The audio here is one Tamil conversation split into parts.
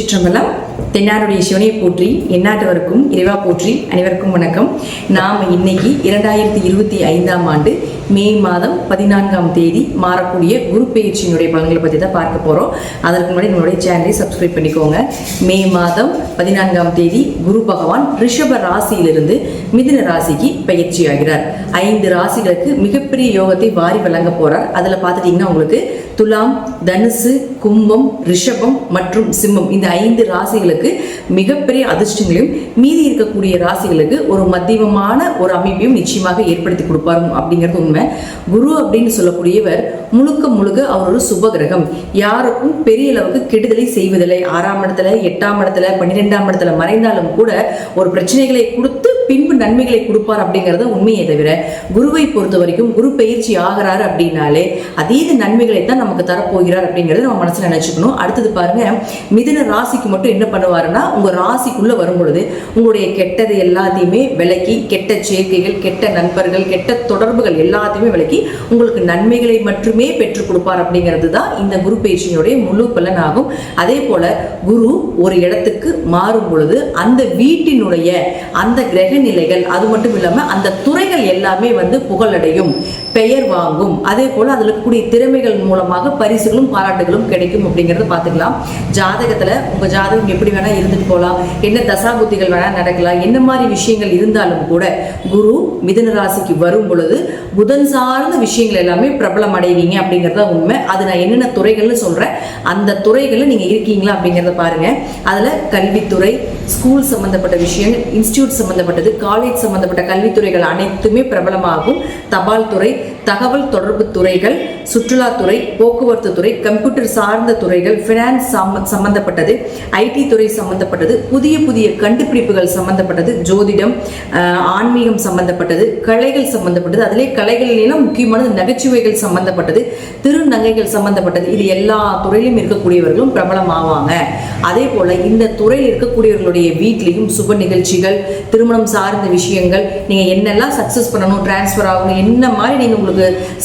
திருச்சிற்றம்பலம். தென்னாருடைய சிவனை போற்றி, எந்நாட்டவருக்கும் இறைவா போற்றி. அனைவருக்கும் வணக்கம். நாம் இன்னைக்கு 2025ஆம் ஆண்டு மே மாதம் 14ஆம் தேதி மாறக்கூடிய குரு பெயர்ச்சியினுடைய பலன்களை பற்றி தான் பார்க்க போகிறோம். அதற்கு முன்னாடி நம்மளுடைய சேனலை சப்ஸ்கிரைப் பண்ணிக்கோங்க. மே மாதம் 14ஆம் தேதி குரு பகவான் ரிஷப ராசியிலிருந்து மிதுன ராசிக்கு பயிற்சி ஆகிறார். 5 ராசிகளுக்கு மிகப்பெரிய யோகத்தை வாரி வழங்க போறார். அதில் பார்த்துட்டிங்கன்னா உங்களுக்கு துலாம், தனுசு, கும்பம், ரிஷபம் மற்றும் சிம்மம் இந்த 5 ராசிகளுக்கு மிகப்பெரிய அதிர்ஷ்டங்களையும், மீதி இருக்கக்கூடிய ராசிகளுக்கு ஒரு மத்தியமமான ஒரு அமைப்பையும் நிச்சயமாக ஏற்படுத்தி கொடுப்பாரு அப்படிங்கிறது உண்மை. குரு அப்படின்னு சொல்லக்கூடியவர் முழுக்க முழுக்க அவர் ஒரு சுப கிரகம். யாருக்கும் பெரிய அளவுக்கு கெடுதலை செய்வதில்லை. 6ஆம் இடத்துல, 8ஆம் இடத்துல, 12ஆம் இடத்துல மறைந்தாலும் கூட ஒரு பிரச்சனைகளை கொடுத்து பின்பு நன்மைகளை கொடுப்பார் அப்படிங்கிறத உண்மையை தவிர, குருவை பொறுத்த வரைக்கும் குரு பயிற்சி ஆகிறாரு அப்படின்னாலே அதீத நன்மைகளை தான் நமக்கு தரப்போகிறார் அப்படிங்கிறத நம்ம மனசுல நினைச்சுக்கணும். அடுத்தது பாருங்க, மிதுன ராசிக்கு மட்டும் என்ன பண்ணுவாருன்னா, உங்க ராசிக்குள்ள வரும் பொழுது உங்களுடைய கெட்டது எல்லாத்தையுமே விலக்கி, கெட்ட சேர்க்கைகள், கெட்ட நண்பர்கள், கெட்ட தொடர்புகள் எல்லாத்தையுமே விலக்கி உங்களுக்கு நன்மைகளை மட்டுமே பெற்றுக் கொடுப்பார் அப்படிங்கிறது தான் இந்த குரு பயிற்சியினுடைய முழு பலன் ஆகும். அதே போல குரு ஒரு இடத்துக்கு மாறும் பொழுது அந்த வீட்டினுடைய அந்த கிரக நிலைகள், அது மட்டும் இல்லாம அந்த துறைகள் எல்லாமே புகழடையும், பெயர் வாங்கும். அதே போல அதுல கூடிய திறமைகள் மூலமாக பரிசுகளும் பாராட்டுகளும் கிடைக்கும் அப்படிங்கறத பாத்துக்கலாம். ஜாதகத்துல உங்க ஜாதகம் எப்படி வேணா இருந்துட்டு போகலாம், என்ன தசாபுத்திகள் வேணா நடக்கலாம், என்ன மாதிரி விஷயங்கள் இருந்தாலும் கூட குரு மிதுன ராசிக்கு வரும் பொழுது புதன் சார்ந்த விஷயங்கள் எல்லாமே பிரபலம் அடைவீங்க அப்படிங்கறத உண்மை. அது நான் என்னென்ன துறைகள்னு சொல்றேன், அந்த துறைகள்ல நீங்க இருக்கீங்களா அப்படிங்கறத பாருங்க. அதுல கல்வித்துறை, ஸ்கூல் சம்பந்தப்பட்ட விஷயங்கள், இன்ஸ்டிடியூட் சம்பந்தப்பட்டது, காலேஜ் சம்பந்தப்பட்ட கல்வித்துறைகள் அனைத்துமே பிரபலமாகும். தபால் துறை, தகவல் தொடர்பு துறைகள், சுற்றுலாத்துறை, போக்குவரத்து துறை, கம்ப்யூட்டர் சார்ந்த துறைகள், பினான்ஸ் சம்பந்தப்பட்டது, ஐடி துறை சம்பந்தப்பட்டது, புதிய புதிய கண்டுபிடிப்புகள் சம்பந்தப்பட்டது, ஜோதிடம், ஆன்மீகம் சம்பந்தப்பட்டது, கலைகள் சம்பந்தப்பட்டது, அதிலே கலைகளிலும் முக்கியமானது நகைச்சுவைகள் சம்பந்தப்பட்டது, திருநங்கைகள் சம்பந்தப்பட்டது. இது எல்லா துறையிலும் இருக்கக்கூடியவர்களும் பிரபலம் ஆவாங்க. அதே போல இந்த துறையில் இருக்கக்கூடியவர்களுடைய வீட்லையும் சுப நிகழ்ச்சிகள், திருமணம் சார்ந்த விஷயங்கள், நீங்க என்னெல்லாம் சக்சஸ் பண்ணணும், டிரான்ஸ்பர் ஆகணும், என்ன மாதிரி நீங்க உங்களுக்கு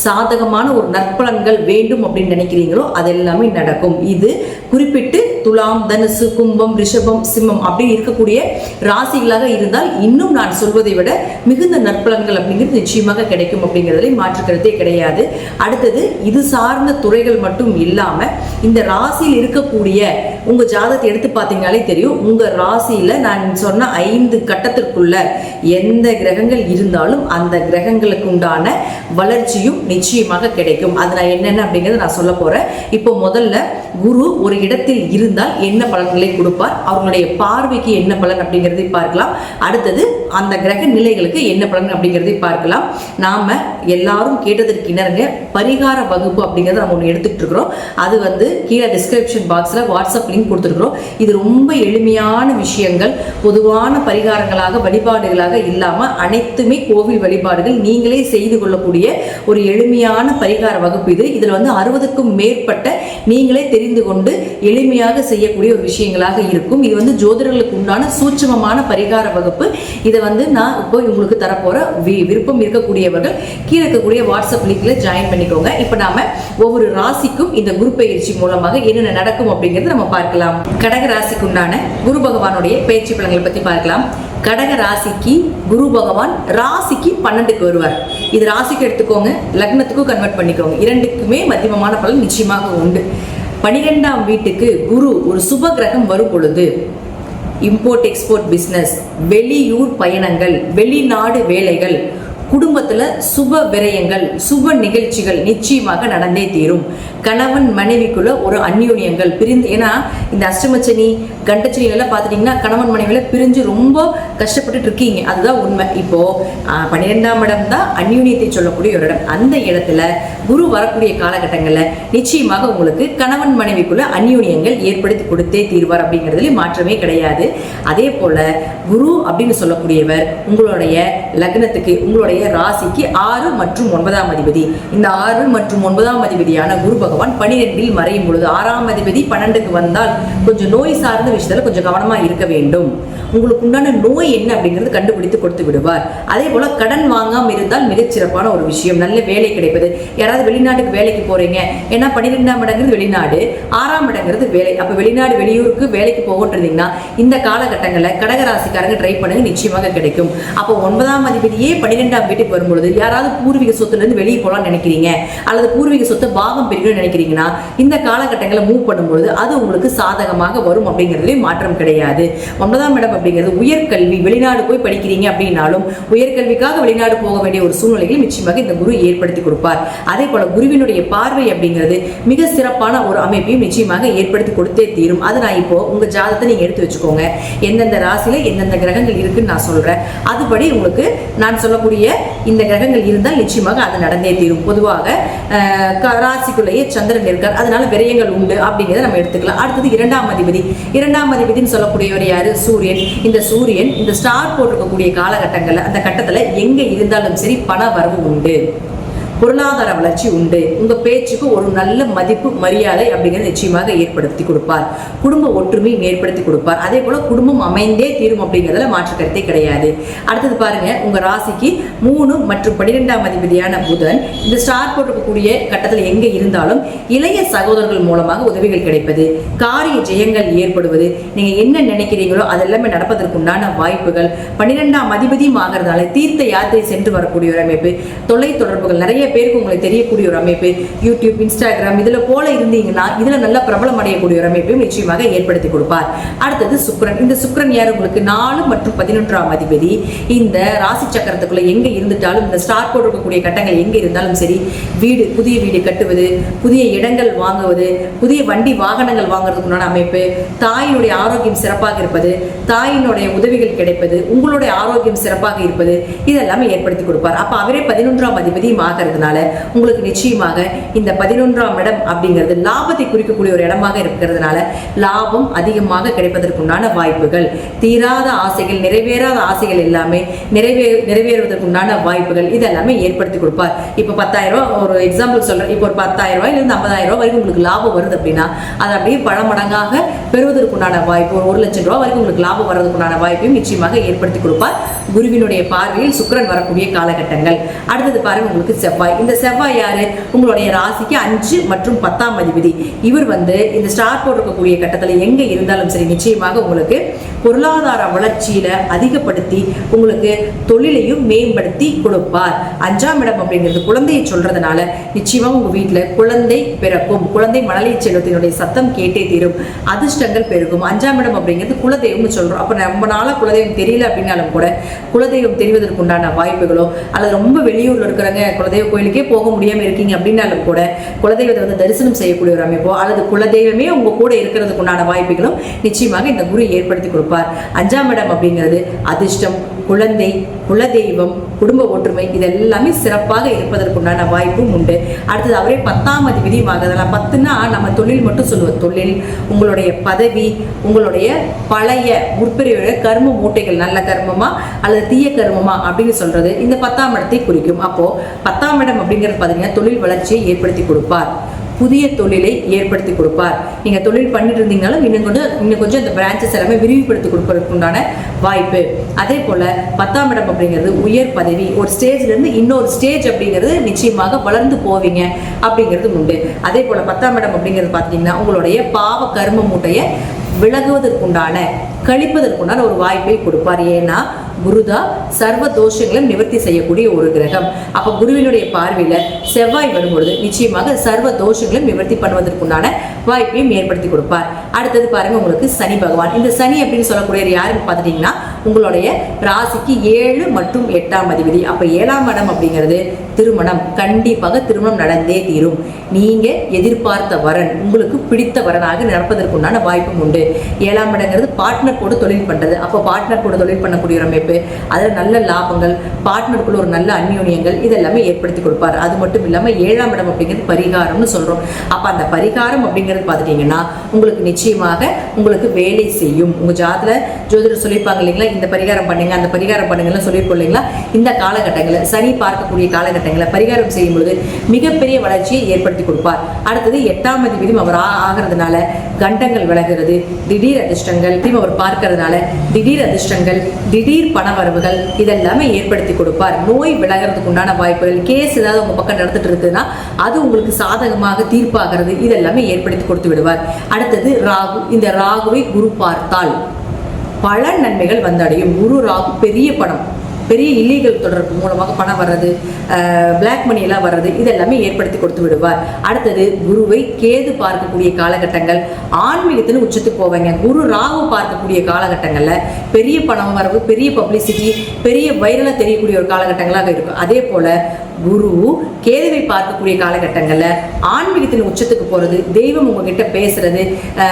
சாதகமான ஒரு நற்பலன்கள் வேண்டும் அப்படின்னு நினைக்கிறீங்களோ அது எல்லாமே நடக்கும். இது குறிப்பிட்டு துலாம், தனுசு, கும்பம், ரிஷபம், சிம்மம் அப்படின்னு இருக்கக்கூடிய ராசிகளாக இருந்தால் இன்னும் நான் சொல்வதை விட மிகுந்த நற்பலன்கள் அப்படிங்கிறது நிச்சயமாக கிடைக்கும் அப்படிங்கிறதுல மாற்றுக்கிறதே கிடையாது. அடுத்தது இது சார்ந்த துறைகள் மட்டும் இல்லாம இந்த ராசியில் இருக்கக்கூடிய உங்க ஜாதகத்தை எடுத்து பார்த்தீங்கன்னாலே தெரியும். உங்க ராசியில நான் சொன்ன 5 கட்டத்திற்குள்ள எந்த கிரகங்கள் இருந்தாலும் அந்த கிரகங்களுக்கு உண்டான வளர்ச்சியும் நிச்சயமாக கிடைக்கும். அது நான் என்னென்ன அப்படிங்கிறத நான் சொல்ல போறேன். இப்போ முதல்ல குரு ஒரு இடத்தில் இருந்தால் என்ன பலன்களை கொடுப்பார், அவர்களுடைய பார்வைக்கு என்ன பலன் அப்படிங்கிறதை பார்க்கலாம். அடுத்தது அந்த கிரக நிலைகளுக்கு என்ன பலன் அப்படிங்கிறதை பார்க்கலாம். நாம எல்லாரும் கேட்டதற்கு இணங்க பரிகார வகுப்பு அப்படிங்கிறத நம்ம ஒன்று எடுத்துக்கிட்டு இருக்கிறோம். அது கீழே டிஸ்கிரிப்ஷன் பாக்ஸ்ல வாட்ஸ்அப் லிங்க் கொடுத்துருக்கிறோம். இது ரொம்ப எளிமையான விஷயங்கள், பொதுவான பரிகாரங்களாக, வழிபாடுகளாக இல்லாம அனைத்துமே கோவில் வழிபாடுகள், நீங்களே செய்து கொள்ளக்கூடிய ஒரு எளிமையான பரிகார வகுப்பு இது. இதுல 60க்கும் மேற்பட்ட நீங்களே தெரிந்து கொண்டு எளிமையாக செய்யக்கூடிய ஒரு விஷயங்களாக இருக்கும். இது ஜோதிடர்களுக்கு உண்டான சூட்சமமான பரிகார வகுப்பு. இதை நான் இப்போ உங்களுக்கு தரப்போற விருப்பம் இருக்கக்கூடியவர்கள் கீழே இருக்கக்கூடிய வாட்ஸ்அப் லிங்க்ல ஜாயின் பண்ணிக்கோங்க. இப்போ நாம ஒவ்வொரு ராசிக்கும் இந்த குரு பயிற்சி மூலமாக என்னென்ன நடக்கும் அப்படிங்கறத நம்ம பார்க்கலாம். கடக ராசிக்கு உண்டான குரு பகவானுடைய பயிற்சி பலன்களை பத்தி பார்க்கலாம். கடக ராசிக்கு குரு பகவான் ராசிக்கு 12க்கு வருவார். இது ராசிக்கு எடுத்துக்கோங்க, லக்னத்துக்கும் கன்வெர்ட் பண்ணிக்கோங்க. 2க்குமே மத்தியமமான பலன் நிச்சயமாக உண்டு. 12ஆம் வீட்டுக்கு குரு ஒரு சுப கிரகம் வரும் பொழுது இம்போர்ட் எக்ஸ்போர்ட் பிசினஸ், வெளியூர் பயணங்கள், வெளிநாடு வேலைகள், குடும்பத்துல சுப விரயங்கள், சுப நிகழ்ச்சிகள் நிச்சயமாக நடந்தே தீரும். கணவன் மனைவிக்குள்ள ஒரு அந்யோன்யங்கள் பிரிந்து, ஏன்னா இந்த அஷ்டமச்சனி, கண்டச்சனி எல்லாம் பார்த்துட்டீங்கன்னா கணவன் மனைவியில பிரிஞ்சு ரொம்ப கஷ்டப்பட்டு இருக்கீங்க. அதுதான் உண்மை. இப்போ 12ஆம் இடம் தான் அந்யோன்யத்தை சொல்லக்கூடிய ஒரு இடம். அந்த இடத்துல குரு வரக்கூடிய காலகட்டங்கள்ல நிச்சயமாக உங்களுக்கு கணவன் மனைவிக்குள்ள அந்யோன்யங்கள் ஏற்படுத்தி கொடுத்தே தீர்வார் அப்படிங்கிறதுல மாற்றமே கிடையாது. அதே போல குரு அப்படின்னு சொல்லக்கூடியவர் உங்களுடைய லக்னத்துக்கு, உங்களுடைய ராசிக்கு 6 மற்றும் 9ஆம் அதிபதி. இந்த 6 மற்றும் 9ஆம் அதிபதியான குரு பகவான் 12இல் மறையும் பொழுது 6ஆம் அதிபதி 12க்கு வந்தால் கொஞ்சம் நோய் சார்ந்த விஷயத்துல கொஞ்சம் கவனமா இருக்க வேண்டும். உங்களுக்கு உண்டான நோய் என்ன அப்படிங்கிறது கண்டுபிடித்து கொடுத்து விடுவார். அதே போல கடன் வாங்காம இருந்தால் மிகச்சிறப்பான ஒரு விஷயம், நல்ல வேலை கிடைப்பது. யாராவது வெளிநாட்டுக்கு வேலைக்கு போறீங்க, ஏன்னா 12ஆம் இடங்கிறது வெளிநாடு, 6ஆம் இடங்கிறது வேலை. அப்ப வெளிநாடு வெளியூருக்கு வேலைக்கு போகின்றீங்கன்னா இந்த காலகட்டங்களில் கடகராசிக்காரங்க ட்ரை பண்ணுங்க, நிச்சயமாக கிடைக்கும். அப்போ 9ஆம் அதிபதியே 12ஆம் வீட்டுக்கு வரும்பொழுது யாராவது பூர்வீக சொத்துல இருந்து வெளியே போகலாம்னு நினைக்கிறீங்க, அல்லது பூர்வீக சொத்தை பாகம் பிரிக்கணும்னு நினைக்கிறீங்கன்னா இந்த காலகட்டங்களை மூவ் பண்ணும்பொழுது அது உங்களுக்கு சாதகமாக வரும் அப்படிங்கிறதுலே மாற்றம் கிடையாது. 9ஆம் இடம் அப்படிங்கிறது உயர்கல்வி, வெளிநாடு போய் படிக்கிறீங்க அப்படின்னாலும் உயர்கல்விக்காக வெளிநாடு போக வேண்டிய ஒரு சூழ்நிலைகளை நிச்சயமாக இந்த குரு ஏற்படுத்தி கொடுப்பார். அதே போல குருவினுடைய பார்வை அப்படிங்கிறது மிக சிறப்பான ஒரு அமைப்பையும் நிச்சயமாக ஏற்படுத்தி கொடுத்தே தீரும். அது நான் இப்போ உங்க ஜாதகத்தை நீங்க எடுத்து வச்சுக்கோங்க, எந்தெந்த ராசியில எந்தெந்த கிரகங்கள் இருக்குன்னு நான் சொல்றேன். அதுபடி உங்களுக்கு நான் சொல்லக்கூடிய இந்த கிரகங்கள் இருந்தால் நிச்சயமாக அது நடந்தே தீரும். பொதுவாக ராசிக்குள்ளேயே சந்திரன் இருக்கார், அதனால விரயங்கள் உண்டு அப்படிங்கிறத நம்ம எடுத்துக்கலாம். அடுத்தது 2ஆம் அதிபதி. 2ஆம் அதிபதினு சொல்லக்கூடியவர் யாரு? சூரியன். இந்த சூரியன் இந்த ஸ்டார் போட்டிருக்கக்கூடிய காலகட்டங்கள்ல அந்த கட்டத்துல எங்க இருந்தாலும் சரி பண வரவு உண்டு, பொருளாதார வளர்ச்சி உண்டு, உங்க பேச்சுக்கு ஒரு நல்ல மதிப்பு மரியாதை அப்படிங்கிறது நிச்சயமாக ஏற்படுத்தி கொடுப்பார். குடும்ப ஒற்றுமையும் ஏற்படுத்தி கொடுப்பார். அதே போல குடும்பம் அமைந்தே தீரும் அப்படிங்கிறதுல மாற்று கருத்தே கிடையாது. அடுத்தது பாருங்க, உங்க ராசிக்கு 3 மற்றும் 12ஆம் அதிபதியான புதன் இந்த ஸ்டார் போட்டிருக்கக்கூடிய கட்டத்தில் எங்க இருந்தாலும் இளைய சகோதரர்கள் மூலமாக உதவிகள் கிடைப்பது, காரிய ஜெயங்கள் ஏற்படுவது, நீங்க என்ன நினைக்கிறீங்களோ அதெல்லாமே நடப்பதற்குண்டான வாய்ப்புகள். 12ஆம் அதிபதியும் ஆகிறதுனால தீர்த்த யாத்திரை சென்று வரக்கூடிய ஒரு அமைப்பு, தொலை தொடர்புகள் நிறைய பேருக்கு உங்களுக்கு தெரியக்கூடிய ஒரு அமைப்பு, யூடியூப், இன்ஸ்டாகிராம் இதுல போல இருந்தீங்கன்னா இதுல நல்ல பிரபலம் அடையக்கூடிய ஒரு அமைப்பையும் நிச்சயமாக ஏற்படுத்தி கொடுப்பார். அடுத்தது சுக்கிரன். இந்த சுக்கிரன் யார்? உங்களுக்கு 4 மற்றும் 11ஆம் அதிபதி. இந்த ராசி சக்கரத்துக்குள்ள எங்க இருந்துட்டாலும் இந்த ஸ்டார் போட்டு இருக்கக்கூடிய கட்டங்கள் எங்க இருந்தாலும் சரி, வீடு, புதிய வீடு கட்டுவது, புதிய இடங்கள் வாங்குவது, புதிய வண்டி வாகனங்கள் வாங்குறதுக்குண்டான அமைப்பு, தாயினுடைய ஆரோக்கியம் சிறப்பாக இருப்பது, தாயினுடைய உதவிகள் கிடைப்பது, உங்களுடைய ஆரோக்கியம் சிறப்பாக இருப்பது, இதெல்லாமே ஏற்படுத்தி கொடுப்பார். அப்ப அவரே 11ஆம் அதிபதியும் ஆகிறதுனால உங்களுக்கு நிச்சயமாக இந்த 11ஆம் இடம் அப்படிங்கிறது லாபத்தை குறிக்கக்கூடிய ஒரு இடமாக இருக்கிறதுனால லாபம் அதிகமாக கிடைப்பதற்குண்டான வாய்ப்புகள், தீராத ஆசைகள், நிறைவேறாத ஆசைகள் எல்லாமே நிறைவேறுவதற்குண்டான வாய்ப்புகள் இதெல்லாமே ஏற்படுத்தி கொடுப்பார். இப்போ 10,000 ரூபாய் ஒரு எக்ஸாம்பிள் சொல்றேன், இப்போ ஒரு 10,000 ரூபாயிலிருந்து 50,000 ரூபாய் வரைக்கும் உங்களுக்கு லாபம் வருது அப்படின்னா அது அப்படியே பல மடங்காக பெறுவதற்குண்டான வாய்ப்பு, ஒரு 1,00,000 ரூபாய் வரைக்கும் உங்களுக்கு லாபம் வர்றதுக்குண்டான வாய்ப்பையும் நிச்சயமாக ஏற்படுத்தி கொடுப்பார். குருவினுடைய பார்வையில் சுக்கிரன் வரக்கூடிய காலகட்டங்கள். அடுத்தது பாருங்க, உங்களுக்கு செவ்வாய். இந்த செவ்வாய் யாரு? உங்களுடைய ராசிக்கு 5 மற்றும் 10ஆம் அதிபதி. இவர் இந்த ஸ்டார் போட்டிருக்கக்கூடிய கட்டத்தில் எங்க இருந்தாலும் சரி நிச்சயமாக உங்களுக்கு பொருளாதார வளர்ச்சியில அதிகப்படுத்தி உங்களுக்கு தொழிலையும் மேம்படுத்தி கொடுப்பார். 5ஆம் இடம் அப்படிங்கிறது குழந்தையை சொல்றதுனால நிச்சயமாக உங்க வீட்டுல குழந்தை பிறக்கும், குழந்தை மழலை செல்வத்தினுடைய சத்தம் கேட்டே தீரும், அதிர்ஷ்டங்கள் பெருகும். 5ஆம் இடம் அப்படிங்கிறது குலதெய்வம்னு சொல்றோம். அப்ப ரொம்ப நாளா குலதெய்வம் தெரியல அப்படின்னாலும் கூட குலதெய்வம் தெரிவதற்குண்டான வாய்ப்புகளோ, அல்லது ரொம்ப வெளியூர்ல இருக்கிறவங்க குலதெய்வ கோயிலுக்கே போக முடியாம இருக்கீங்க அப்படின்னாலும் கூட குலதெய்வத்தை தரிசனம் செய்யக்கூடிய ஒரு அமைப்போ, அல்லது குலதெய்வமே உங்க கூட இருக்கிறதுக்குண்டான வாய்ப்புகளும் நிச்சயமாக இந்த குரு ஏற்படுத்தி கொடுப்பார். 5ஆம் இடம் அப்படிங்கிறது அதிர்ஷ்டம், குழந்தை, குலதெய்வம், குடும்ப ஒற்றுமை இதெல்லாமே சிறப்பாக இருப்பதற்குண்டான வாய்ப்பும் உண்டு. அடுத்தது அவரே 10ஆம் அதிபதியும் ஆகுதுல. 10ன்னா நம்ம தொழில் மட்டும் சொல்லுவோம், தொழில், உங்களுடைய பதவி, உங்களுடைய பழைய முற்பிரிவுடைய கர்ம மூட்டைகள் நல்ல கர்மமா அல்லது தீய கர்மமா அப்படின்னு சொல்றது இந்த 10ஆம் இடத்தை குறிக்கும். அப்போ 10ஆம் இடம் அப்படிங்கிறது பார்த்தீங்கன்னா தொழில் வளர்ச்சியை ஏற்படுத்தி கொடுப்பார், புதிய தொழிலை ஏற்படுத்தி கொடுப்பார். நீங்க தொழில் பண்ணிட்டு இருந்தீங்கனாலும் இன்னும் கொஞ்சம் இந்த பிரான்ச்சஸ் எல்லாமே விரிவுபடுத்தி கொடுப்பதற்குண்டான வாய்ப்பு. அதே போல 10ஆம் இடம் அப்படிங்கிறது உயர் பதவி, ஒரு ஸ்டேஜ்ல இருந்து இன்னொரு ஸ்டேஜ் அப்படிங்கிறது நிச்சயமாக வளர்ந்து போவீங்க அப்படிங்கிறது உண்டு. அதே போல 10ஆம் இடம் அப்படிங்கிறது பார்த்தீங்கன்னா உங்களுடைய பாவ கர்ம மூட்டையை விலகுவதற்குண்டான, கழிப்பதற்குண்டான ஒரு வாய்ப்பை கொடுப்பார். ஏன்னா குருதா சர்வ தோஷங்களும் நிவர்த்தி செய்யக்கூடிய ஒரு கிரகம். அப்ப குருவினுடைய பார்வையில செவ்வாய் வரும்பொழுது நிச்சயமாக சர்வ தோஷங்களும் நிவர்த்தி பண்ணுவதற்குண்டான வாய்ப்பையும் ஏற்படுத்தி கொடுப்பார். அடுத்தது பாருங்க, உங்களுக்கு சனி பகவான். இந்த சனி அப்படின்னு சொல்லக்கூடிய யாருன்னு பார்த்துட்டீங்கன்னா உங்களுடைய ராசிக்கு 7 மற்றும் 8ஆம் அதிபதி. அப்ப 7ஆம் இடம் அப்படிங்கிறது திருமணம், கண்டிப்பாக திருமணம் நடந்தே தீரும். நீங்க எதிர்பார்த்த வரன் உங்களுக்கு பிடித்த வரனாக நடப்பதற்குண்டான வாய்ப்பும் உண்டு. 7ஆம் இடங்கிறது பார்ட்னர் பார்ட்னர் கூட தொழில் பண்ணுறது. அப்போ பார்ட்னர் கூட தொழில் பண்ணக்கூடிய ஒரு அமைப்பு, அதில் நல்ல லாபங்கள், பார்ட்னருக்குள்ள ஒரு நல்ல அந்யோன்யங்கள் இதெல்லாமே ஏற்படுத்தி கொடுப்பார். அது மட்டும் இல்லாமல் 7ஆம் இடம் அப்படிங்கிறது பரிகாரம்னு சொல்கிறோம். அப்போ அந்த பரிகாரம் அப்படிங்கிறது பார்த்துட்டிங்கன்னா உங்களுக்கு நிச்சயமாக உங்களுக்கு வேலை செய்யும். உங்கள் ஜோதிடர் சொல்லியிருப்பாங்க இல்லைங்களா, இந்த பரிகாரம் பண்ணுங்க அந்த பரிகாரம் பண்ணுங்கன்னு சொல்லியிருக்கோம் இல்லைங்களா. இந்த காலகட்டங்களில் சனி பார்க்கக்கூடிய காலகட்டங்களில் பரிகாரம் செய்யும் பொழுது மிகப்பெரிய வளர்ச்சியை ஏற்படுத்தி கொடுப்பார். அடுத்தது 8ஆம் அதிபதியும் அவர் ஆகிறதுனால கண்டங்கள் விலகிறது, திடீர் அதிர்ஷ்டங்கள் அவர் பார்க்கறதுனால திடீர் அதிர்ஷ்டங்கள், திடீர் பண வரவுகள் இதெல்லாமே ஏற்படுத்தி கொடுப்பார். நோய் விலகிறதுக்கு உண்டான வாய்ப்புகள், கேஸ் ஏதாவது உங்க பக்கம் நடந்துட்டு இருக்குதுன்னா அது உங்களுக்கு சாதகமாக தீர்ப்பாகிறது இதெல்லாமே ஏற்படுத்தி கொடுத்து விடுவார். அடுத்தது ராகு. இந்த ராகுவை குரு பார்த்தால் பல நன்மைகள் வந்தடையும். குரு ராகு பெரிய பணம், பெரிய இல்லீகல் தொடர்பு மூலமாக பணம் வர்றது, பிளாக் மணி எல்லாம் வர்றது இதெல்லாமே ஏற்படுத்தி கொடுத்து விடுவார். அடுத்தது குருவை கேது பார்க்கக்கூடிய காலகட்டங்கள் ஆன்மீகத்தின் உச்சத்துக்கு போவாங்க. குரு ராகு பார்க்கக்கூடிய காலகட்டங்களில் பெரிய பணம் வரவு, பெரிய பப்ளிசிட்டி, பெரிய வைரலாக தெரியக்கூடிய ஒரு காலகட்டங்களாக இருக்கும். அதே போல குரு கேதுவை பார்க்கக்கூடிய காலகட்டங்களில் ஆன்மீகத்தின் உச்சத்துக்கு போகிறது, தெய்வம் உங்ககிட்ட பேசுறது,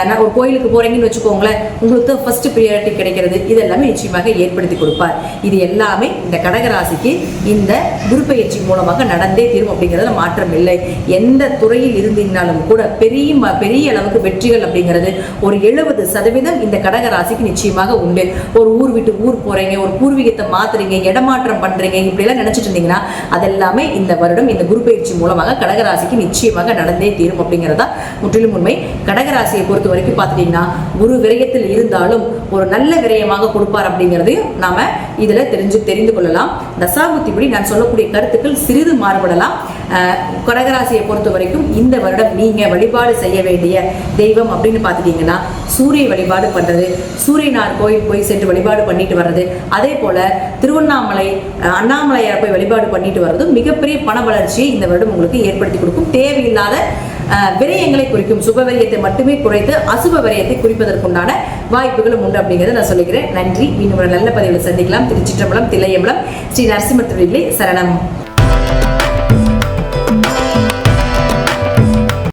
நான் ஒரு கோயிலுக்கு போறீங்கன்னு வச்சுக்கோங்களேன், உங்களுக்கு ஃபர்ஸ்ட் ப்ரியாரிட்டி கிடைக்கிறது இதெல்லாமே நிச்சயமாக ஏற்படுத்தி கொடுப்பார். இது எல்லாமே இந்த கடகராசிக்கு இந்த குரு பயிற்சி மூலமாக நடந்தே தீரும் அப்படிங்கிறதுல மாற்றம் இல்லை. எந்த துறையில் இருந்தீங்கனாலும் கூட பெரிய அளவுக்கு வெற்றிகள் அப்படிங்கிறது ஒரு 70% இந்த கடகராசிக்கு நிச்சயமாக உண்டு. ஒரு ஊர் விட்டு ஊர் போறீங்க, ஒரு பூர்வீகத்தை மாத்துறீங்க, இடமாற்றம் பண்றீங்க, இப்படியெல்லாம் நினைச்சிட்டு இருந்தீங்கன்னா அதெல்லாமே இந்த வருடம் இந்த குரு பயிற்சி மூலமாக கடகராசிக்கு நிச்சயமாக நடந்தே தீரும் அப்படிங்கிறதா முற்றிலும் உண்மை. கடகராசியை பொறுத்த வரைக்கும் பார்த்துட்டீங்கன்னா குரு விரயத்தில் இருந்தாலும் ஒரு நல்ல விரயமாக கொடுப்பார் அப்படிங்கிறதையும் நாம இதுல தெரிந்து கொள்ளலாம். தசாபுத்திபடி நான் சொல்லக்கூடிய கருத்துக்கள் சிறிது மாறுபடலாம். கடகராசியை பொறுத்த வரைக்கும் இந்த வருடம் நீங்க வழிபாடு செய்ய வேண்டிய தெய்வம் அப்படின்னு பார்த்துட்டீங்கன்னா சூரிய வழிபாடு பண்றது, சூரியனார் கோயில் போய் சென்று வழிபாடு பண்ணிட்டு வர்றது, அதே போல திருவண்ணாமலை அண்ணாமலையார் போய் வழிபாடு பண்ணிட்டு வர்றது மிகப்பெரிய பண வளர்ச்சியை இந்த வருடம் உங்களுக்கு ஏற்படுத்தி கொடுக்கும். தேவையில்லாத விரயங்களை குறிக்கும். சுப விரயத்தை மட்டுமே குறைத்து அசுப விரயத்தை குறிப்பதற்குண்டான வாய்ப்புகளும் உண்டு அப்படிங்கிறத நான் சொல்லிக்கிறேன். நன்றி. இன்னும் ஒரு நல்ல பதிவில் சந்திக்கலாம். திருச்சிற்றம்பலம், தில்லையம்பலம், ஸ்ரீ நரசிம்ம திருவிழை சரணம்.